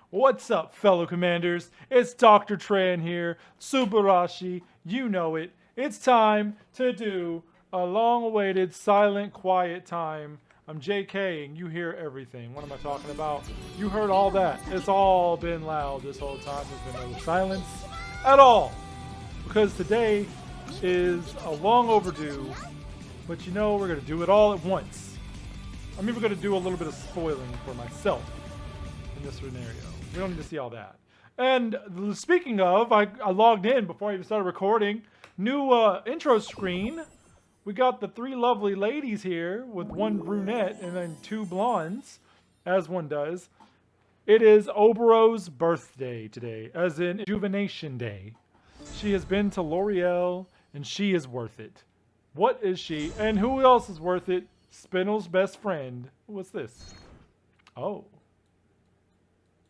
What's up, fellow commanders? It's Dr. Tran here, Subarashi, you know it. It's time to do a long-awaited silent quiet time. I'm JKing, you hear everything. What am I talking about? You heard all that. It's all been loud this whole time. There's been no silence at all. Because today is a long overdue, but you know we're going to do it all at once. I mean, we're going to do a little bit of spoiling for myself in this scenario. We don't need to see all that. And speaking of, I logged in before I even started recording. New intro screen. We got the three lovely ladies here with one brunette and then two blondes, as one does. It is Oboros' birthday today, as in Rejuvenation Day. She has been to L'Oreal, and she is worth it. What is she? And who else is worth it? Spinel's best friend. What's this? Oh.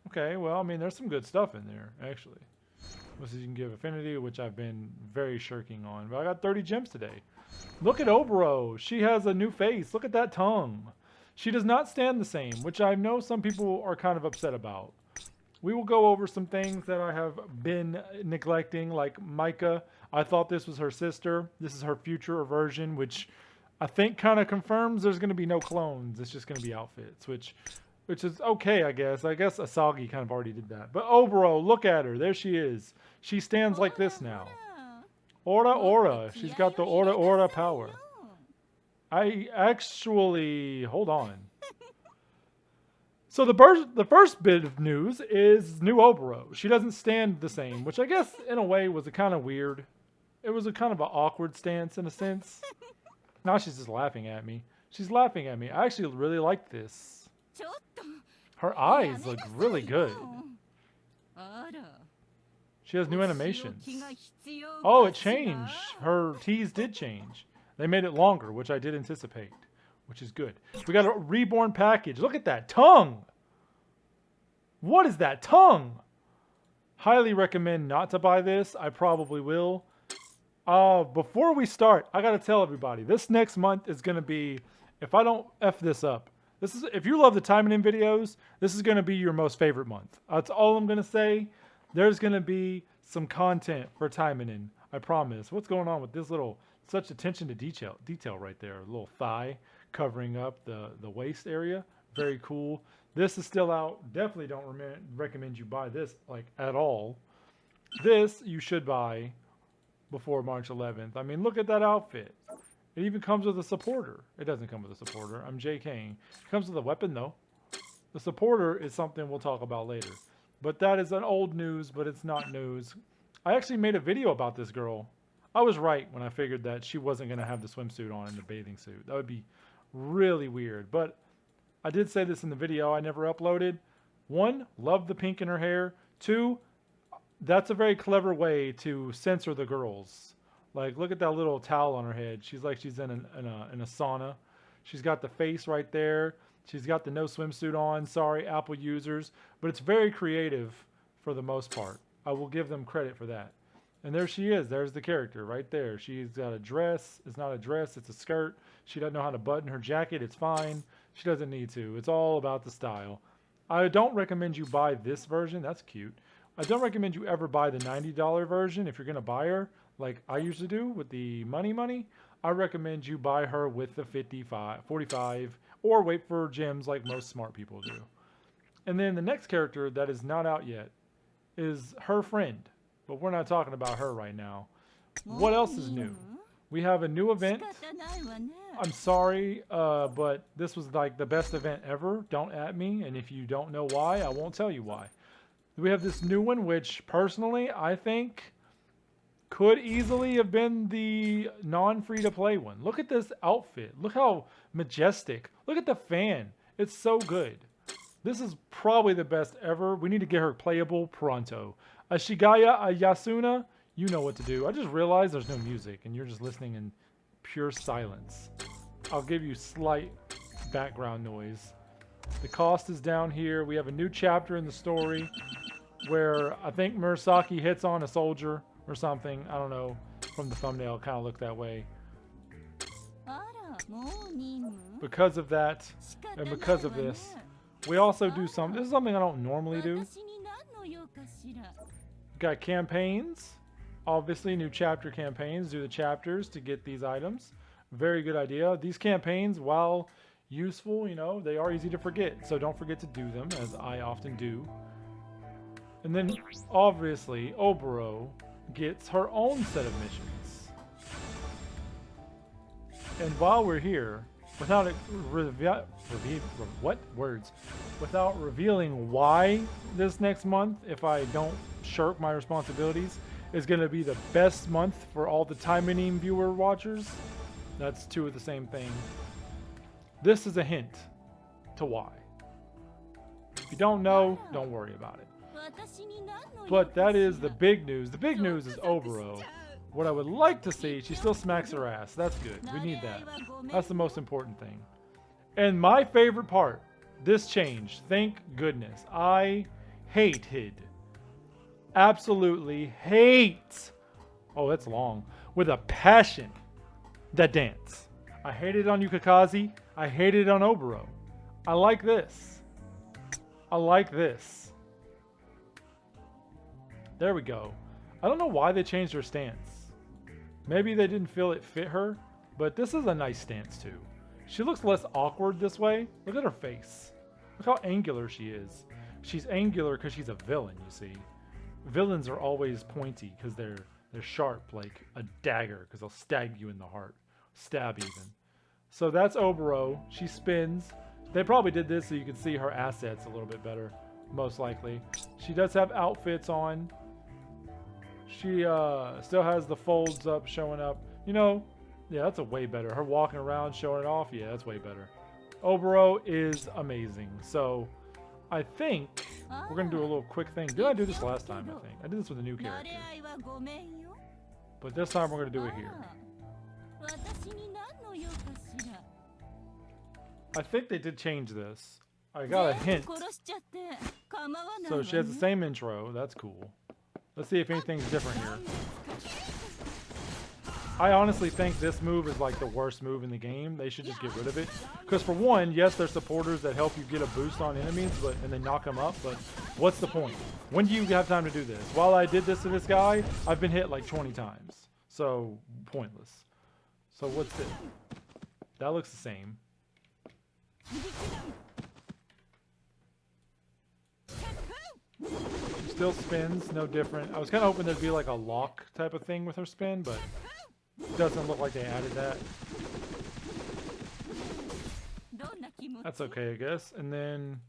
Okay, well, I mean, there's some good stuff in there, actually. Which you can give affinity, which I've been very shirking on. But I got 30 gems today. Look at Oboro. She has a new face. Look at that tongue. She does not stand the same, which I know some people are kind of upset about. We will go over some things that I have been neglecting, like Micah. I thought this was her sister. This is her future version, which I think kind of confirms there's going to be no clones. It's just going to be outfits, which is okay, I guess. I guess Asagi kind of already did that. But Oboro, look at her. There she is. She stands like this now. Aura Aura. She's got the Aura Aura power. I actually... Hold on. So the first bit of news is new Oboro. She doesn't stand the same, which I guess in a way was a kind of weird. It was a kind of an awkward stance in a sense. Now she's just laughing at me. She's laughing at me. I actually really like this. Her eyes look really good. She has new animations. Oh, it changed. Her tees did change. They made it longer, which I did anticipate, which is good. We got a reborn package. Look at that tongue. What is that tongue? Highly recommend not to buy this. I probably will. Before we start, I got to tell everybody, this next month is going to be, if I don't F this up, if you love the Taimanin videos, this is going to be your most favorite month. That's all I'm going to say. There's going to be some content for Taimanin. I promise. What's going on with this such attention to detail right there. A little thigh covering up the waist area. Very cool. This is still out. Definitely don't recommend you buy this at all. This you should buy before March 11th. I mean, look at that outfit. It even comes with a supporter. It doesn't come with a supporter. I'm JKing. It comes with a weapon, though. The supporter is something we'll talk about later. But that is an old news, but it's not news. I actually made a video about this girl. I was right when I figured that she wasn't going to have the swimsuit on and the bathing suit. That would be really weird. But I did say this in the video I never uploaded. 1, love the pink in her hair. 2, that's a very clever way to censor the girls. Like, look at that little towel on her head. She's like she's in a sauna. She's got the face right there. She's got the no swimsuit on. Sorry, Apple users. But it's very creative for the most part. I will give them credit for that. And there she is. There's the character right there. She's got a dress. It's not a dress. It's a skirt. She doesn't know how to button her jacket. It's fine. She doesn't need to. It's all about the style. I don't recommend you buy this version. That's cute. I don't recommend you ever buy the $90 version if you're going to buy her, like I usually do with the money. I recommend you buy her with the 45, or wait for gems like most smart people do. And then the next character that is not out yet is her friend, but we're not talking about her right now. What else is new? We have a new event. I'm sorry, but this was like the best event ever. Don't at me, and if you don't know why, I won't tell you why. We have this new one, which personally I think could easily have been the non-free-to-play one. Look at this outfit. Look how majestic. Look at the fan. It's so good. This is probably the best ever. We need to get her playable pronto. A Shigaya, a Yasuna, you know what to do. I just realized there's no music, and you're just listening in pure silence. I'll give you slight background noise. The cost is down here. We have a new chapter in the story where I think Murasaki hits on a soldier or something. I don't know. From the thumbnail, it kind of looked that way. Because of that, and because of this, We also do some, this is something I don't normally do. Got campaigns. Obviously, new chapter campaigns. Do the chapters to get these items. Very good idea. These campaigns, while useful, you know, they are easy to forget. So don't forget to do them, as I often do. And then, obviously, Oboro gets her own set of missions. And while we're here, without without revealing why this next month, if I don't shirk my responsibilities, is going to be the best month for all the Taimanin viewer watchers. That's two of the same thing. This is a hint to why. If you don't know, don't worry about it. But that is the big news. The big news is Oboro. What I would like to see, she still smacks her ass. That's good. We need that. That's the most important thing. And my favorite part, this change. Thank goodness. I hated, absolutely hate, oh, that's long, with a passion, that dance. I hate it on Yukikaze. I hate it on Oboro. I like this. I like this. There we go. I don't know why they changed her stance. Maybe they didn't feel it fit her, but this is a nice stance too. She looks less awkward this way. Look at her face. Look how angular she is. She's angular because she's a villain, you see. Villains are always pointy because they're sharp like a dagger because they'll stab you in the heart. Stab even. So that's Oboro. She spins. They probably did this so you could see her assets a little bit better, most likely. She does have outfits on. She still has the folds up showing up. You know, yeah, that's a way better. Her walking around showing it off, yeah, that's way better. Oboro is amazing. So I think we're going to do a little quick thing. Did I do this last time, I think? I did this with a new character. But this time we're going to do it here. I think they did change this. I got a hint. So she has the same intro. That's cool. Let's see if anything's different here. I honestly think this move is like the worst move in the game. They should just get rid of it. Because for one, yes, there's supporters that help you get a boost on enemies, and they knock them up, but what's the point? When do you have time to do this? While I did this to this guy, I've been hit like 20 times. So, pointless. So what's this? That looks the same. Still spins, no different. I was kind of hoping there'd be like a lock type of thing with her spin, but it doesn't look like they added that. That's okay, I guess. And then,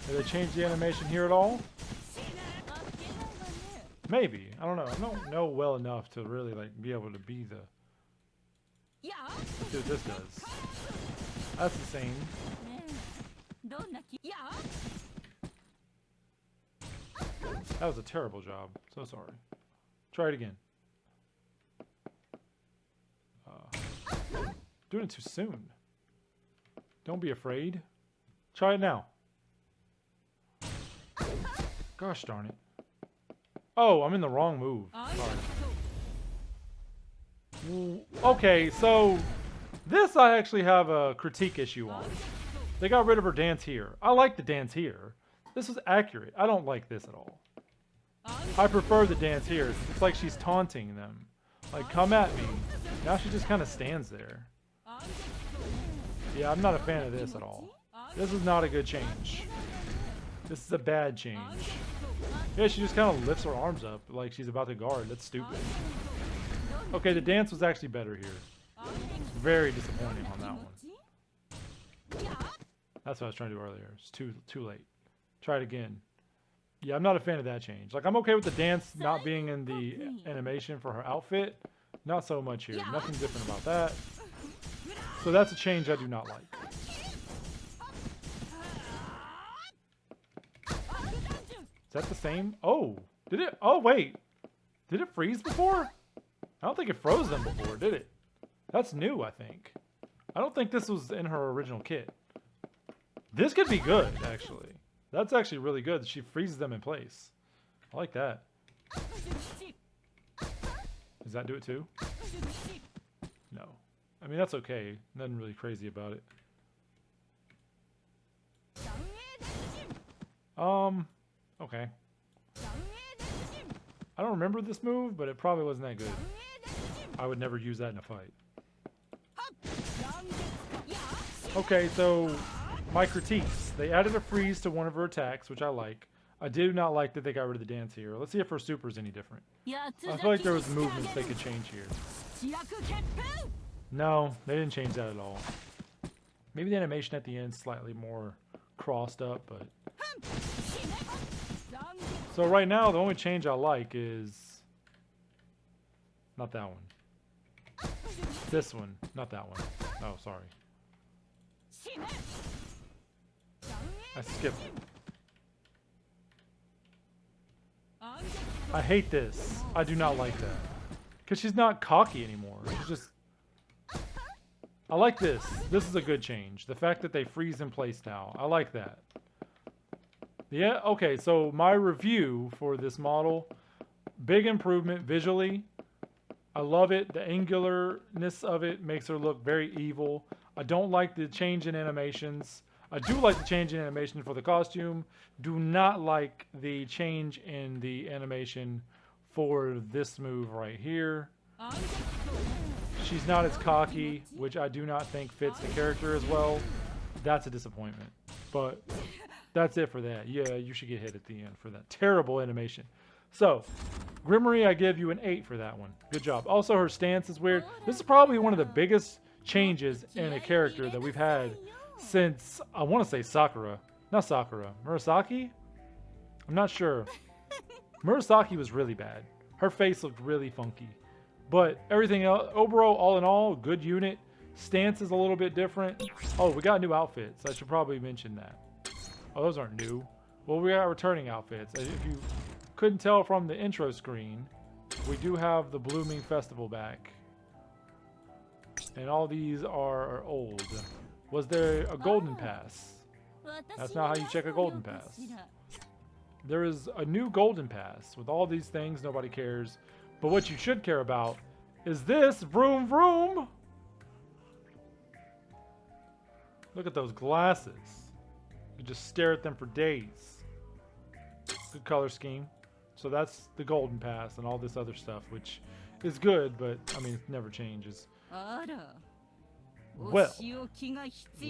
did they change the animation here at all? Maybe. I don't know. I don't know well enough to really like be able to be the... Let's see what this does. That's the same. That was a terrible job. So sorry. Try it again. Doing it too soon. Don't be afraid. Try it now. Gosh darn it. Oh, I'm in the wrong move. Sorry. Okay, so this I actually have a critique issue on. They got rid of her dance here. I like the dance here. This was accurate. I don't like this at all. I prefer the dance here. It's like she's taunting them. Like, come at me. Now she just kind of stands there. Yeah, I'm not a fan of this at all. This is not a good change. This is a bad change. Yeah, she just kind of lifts her arms up like she's about to guard. That's stupid. Okay, the dance was actually better here. Very disappointing on that one. That's what I was trying to do earlier. It's too late. Try it again. Yeah, I'm not a fan of that change. Like, I'm okay with the dance not being in the animation for her outfit. Not so much here. Nothing different about that. So that's a change I do not like. Is that the same? Oh, did it? Oh, wait. Did it freeze before? I don't think it froze them before, did it? That's new, I think. I don't think this was in her original kit. This could be good, actually. That's actually really good. She freezes them in place. I like that. Does that do it too? No. I mean, that's okay. Nothing really crazy about it. Okay. I don't remember this move, but it probably wasn't that good. I would never use that in a fight. Okay, so my critiques. They added a freeze to one of her attacks, which I like. I do not like that they got rid of the dance here. Let's see if her super is any different. I feel like there was movements they could change here. No, they didn't change that at all. Maybe the animation at the end is slightly more crossed up, but... So right now, the only change I like is... Not that one. This one. Not that one. Oh, sorry. I skipped it. I hate this. I do not like that. Because she's not cocky anymore. She's just... I like this. This is a good change. The fact that they freeze in place now. I like that. Yeah, okay, so my review for this model. Big improvement visually. I love it. The angularness of it makes her look very evil. I don't like the change in animations. I do like the change in animation for the costume. Do not like the change in the animation for this move right here. She's not as cocky, which I do not think fits the character as well. That's a disappointment. But that's it for that. Yeah, you should get hit at the end for that terrible animation. So, Grimory, I give you an 8 for that one. Good job. Also, her stance is weird. This is probably one of the biggest changes in a character that we've had since, I want to say Sakura. Not Sakura. Murasaki? I'm not sure. Murasaki was really bad. Her face looked really funky. But everything else, overall, all in all, good unit. Stance is a little bit different. Oh, we got new outfits. I should probably mention that. Oh, those aren't new. Well, we got returning outfits. If you couldn't tell from the intro screen, we do have the Blooming Festival back. And all these are old. Was there a golden pass? That's not how you check a golden pass. There is a new golden pass with all these things. Nobody cares. But what you should care about is this. Vroom vroom. Look at those glasses. You just stare at them for days. Good color scheme. So that's the golden pass and all this other stuff, which is good, but I mean, it never changes. Well,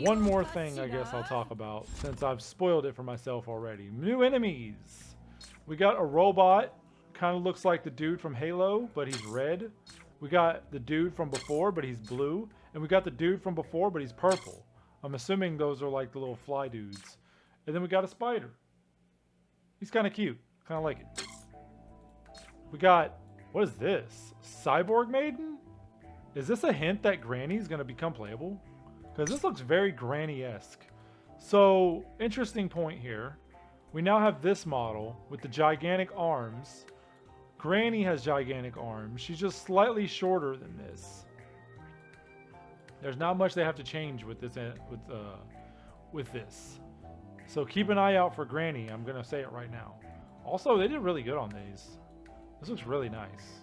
one more thing I guess I'll talk about, since I've spoiled it for myself already. New enemies. We got a robot. Kind of looks like the dude from Halo, but he's red. We got the dude from before, but he's blue. And we got the dude from before, but he's purple. I'm assuming those are like the little fly dudes. And then we got a spider. He's kind of cute. Kind of like it. We got, what is this? Cyborg Maiden? Is this a hint that Granny's going to become playable? Because this looks very Granny-esque. So, interesting point here. We now have this model with the gigantic arms. Granny has gigantic arms. She's just slightly shorter than this. There's not much they have to change with this. With this. So keep an eye out for Granny. I'm going to say it right now. Also, they did really good on these. This looks really nice.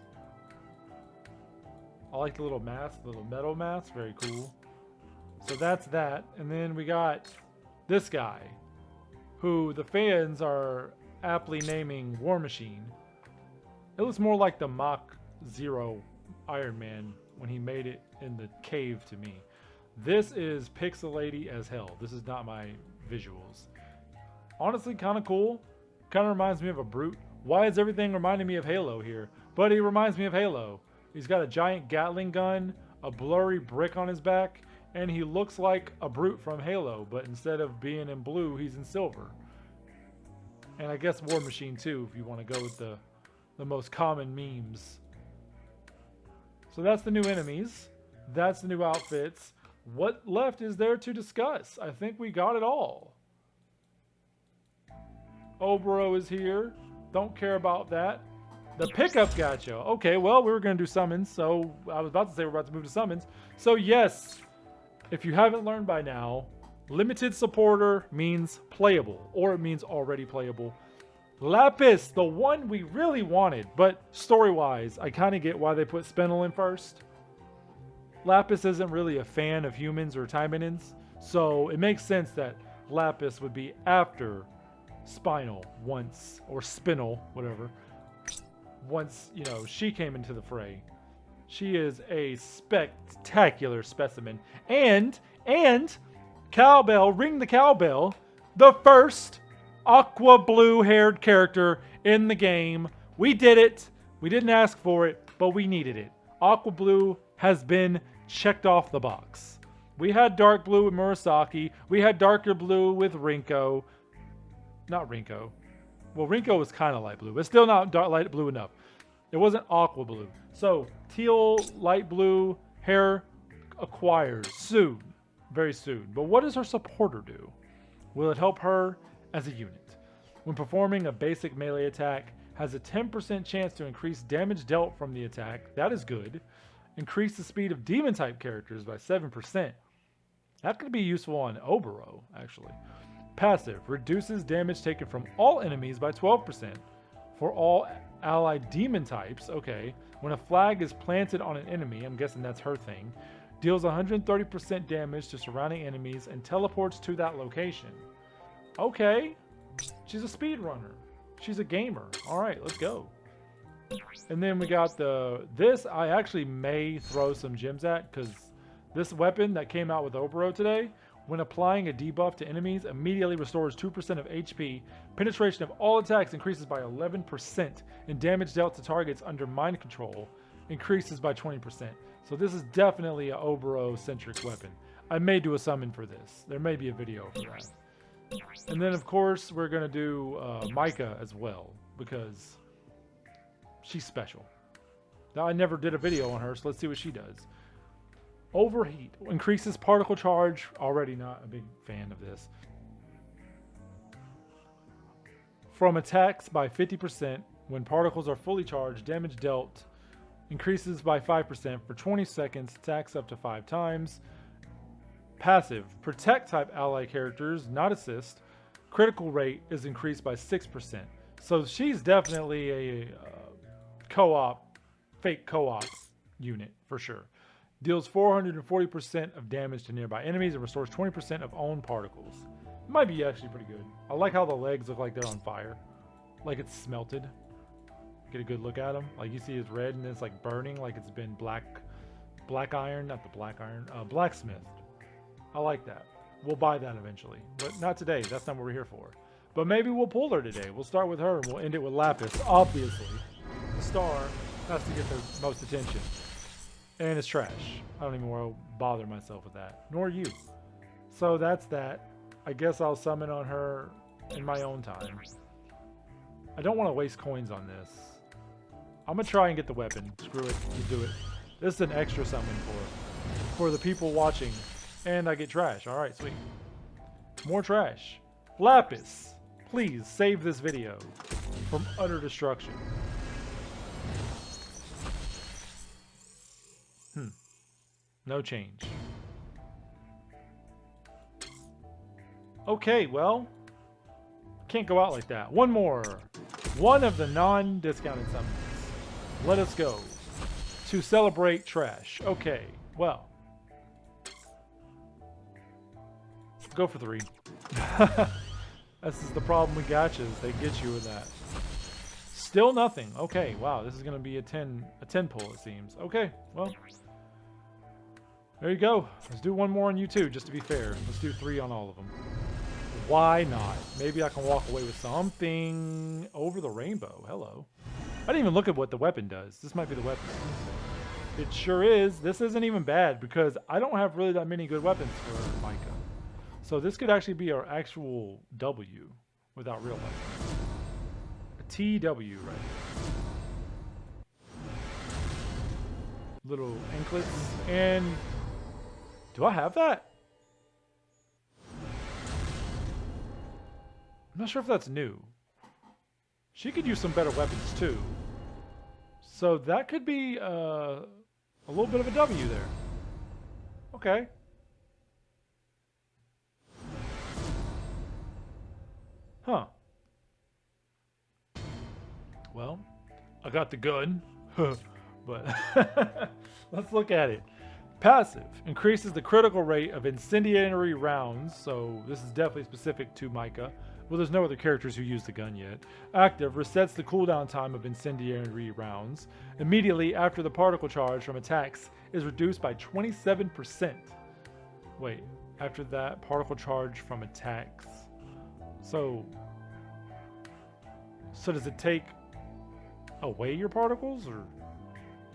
I like the little mask, the little metal mask. Very cool. So that's that. And then we got this guy, who the fans are aptly naming War Machine. It looks more like the Mach Zero Iron Man when he made it in the cave to me. This is pixelated as hell. This is not my visuals. Honestly, kind of cool. Kind of reminds me of a Brute. Why is everything reminding me of Halo here? But he reminds me of Halo. He's got a giant Gatling gun, a blurry brick on his back, and he looks like a Brute from Halo, but instead of being in blue, he's in silver. And I guess War Machine too, if you want to go with the most common memes. So that's the new enemies. That's the new outfits. What left is there to discuss? I think we got it all. Oboro is here. Don't care about that. The pickup gacha. Okay, well, we were going to do summons, so I was about to say we're about to move to summons. So yes, if you haven't learned by now, limited supporter means playable, or it means already playable. Lapis, the one we really wanted, but story-wise, I kind of get why they put Spinel in first. Lapis isn't really a fan of humans or Taimanins, so it makes sense that Lapis would be after Spinal once, or Spinal, whatever. Once, you know, she came into the fray. She is a spectacular specimen. And, cowbell, ring the cowbell, the first aqua blue haired character in the game. We did it. We didn't ask for it, but we needed it. Aqua blue has been checked off the box. We had dark blue with Murasaki. We had darker blue with Rinko. Not Rinko. Well, Rinko was kind of light blue, but still not light blue enough. It wasn't aqua blue. So, teal, light blue, hair acquired soon. Very soon. But what does her supporter do? Will it help her as a unit? When performing a basic melee attack, has a 10% chance to increase damage dealt from the attack. That is good. Increase the speed of demon type characters by 7%. That could be useful on Oboro, actually. Passive. Reduces damage taken from all enemies by 12%. For all allied demon types, okay. When a flag is planted on an enemy, I'm guessing that's her thing, deals 130% damage to surrounding enemies and teleports to that location. Okay. She's a speedrunner. She's a gamer. Alright, let's go. And then we got this I actually may throw some gems at, because this weapon that came out with Oboro today, when applying a debuff to enemies, immediately restores 2% of HP. Penetration of all attacks increases by 11%, and damage dealt to targets under mind control increases by 20%. So this is definitely an Oboro-centric weapon. I may do a summon for this. There may be a video for that. And then, of course, we're going to do Micah as well, because she's special. Now, I never did a video on her, so let's see what she does. Overheat. Increases particle charge. Already not a big fan of this. From attacks by 50%. When particles are fully charged, damage dealt increases by 5% for 20 seconds. Attacks up to 5 times. Passive. Protect type ally characters, not assist. Critical rate is increased by 6%. So she's definitely a co-op, fake co-op unit for sure. Deals 440% of damage to nearby enemies and restores 20% of own particles. Might be actually pretty good. I like how the legs look like they're on fire. Like it's smelted. Get a good look at them. Like you see it's red and it's like burning, like it's been black iron, not the black iron, blacksmith. I like that. We'll buy that eventually, but not today. That's not what we're here for. But maybe we'll pull her today. We'll start with her and we'll end it with Lapis. Obviously, the star has to get the most attention. And it's trash. I don't even want to bother myself with that. Nor you. So that's that. I guess I'll summon on her in my own time. I don't want to waste coins on this. I'm going to try and get the weapon. Screw it. Let's do it. This is an extra summon for the people watching. And I get trash. Alright, sweet. More trash. Lapis, please save this video from utter destruction. No change. Okay, well, can't go out like that. One more. One of the non-discounted summons. Let us go. To celebrate trash. Okay, well. Go for 3. This is the problem with gachas. They get you with that. Still nothing. Okay, wow. This is going to be a 10 pull, it seems. Okay, well. There you go. Let's do one more on you too, just to be fair. Let's do 3 on all of them. Why not? Maybe I can walk away with something over the rainbow. Hello. I didn't even look at what the weapon does. This might be the weapon. It sure is. This isn't even bad because I don't have really that many good weapons for Micah. So this could actually be our actual W without realizing. A TW right here. Little anklets. And do I have that? I'm not sure if that's new. She could use some better weapons too. So that could be a little bit of a W there. Okay. Huh. Well, I got the gun. But let's look at it. Passive. Increases the critical rate of incendiary rounds. So this is definitely specific to Micah. Well, there's no other characters who use the gun yet. Active resets the cooldown time of incendiary rounds. Immediately after the particle charge from attacks is reduced by 27%. Wait, after that, particle charge from attacks. So does it take away your particles, or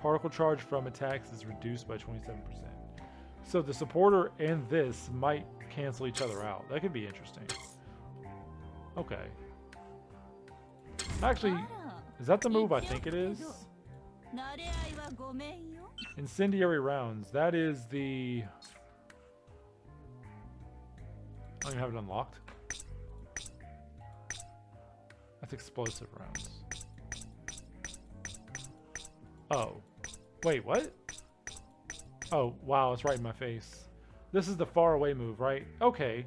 particle charge from attacks is reduced by 27%? So the supporter and this might cancel each other out. That could be interesting. Okay. Actually, is that the move I think it is? Incendiary rounds. That is the... I don't even have it unlocked. That's explosive rounds. Oh. Wait, what? Oh, wow, it's right in my face. This is the far away move, right? Okay.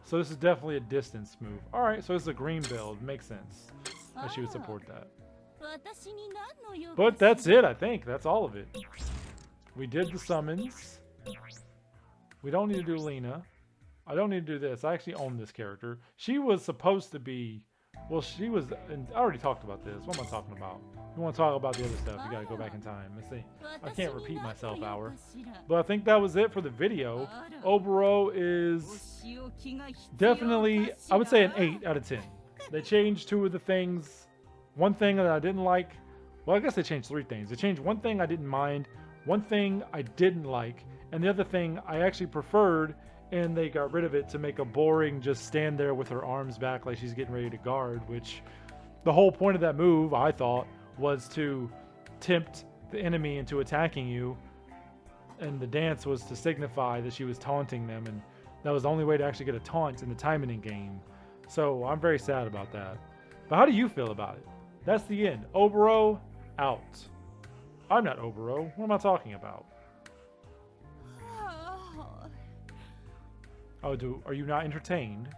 So this is definitely a distance move. Alright, so it's a green build. Makes sense that she would support that. But that's it, I think. That's all of it. We did the summons. We don't need to do Lena. I don't need to do this. I actually own this character. She was supposed to be... Well, she was... And I already talked about this. What am I talking about? If you want to talk about the other stuff, you gotta go back in time. Let's see. I can't repeat myself, Hour. But I think that was it for the video. Oboro is definitely, I would say, an 8 out of 10. They changed 2 of the things. One thing that I didn't like... Well, I guess they changed 3 things. They changed one thing I didn't mind, one thing I didn't like, and the other thing I actually preferred, and they got rid of it to make a boring just stand there with her arms back like she's getting ready to guard, which the whole point of that move, I thought, was to tempt the enemy into attacking you, and the dance was to signify that she was taunting them, and that was the only way to actually get a taunt in the Taimanin game. So I'm very sad about that. But how do you feel about it? That's the end. Oboro, out. I'm not Oboro. What am I talking about? Oh, are you not entertained?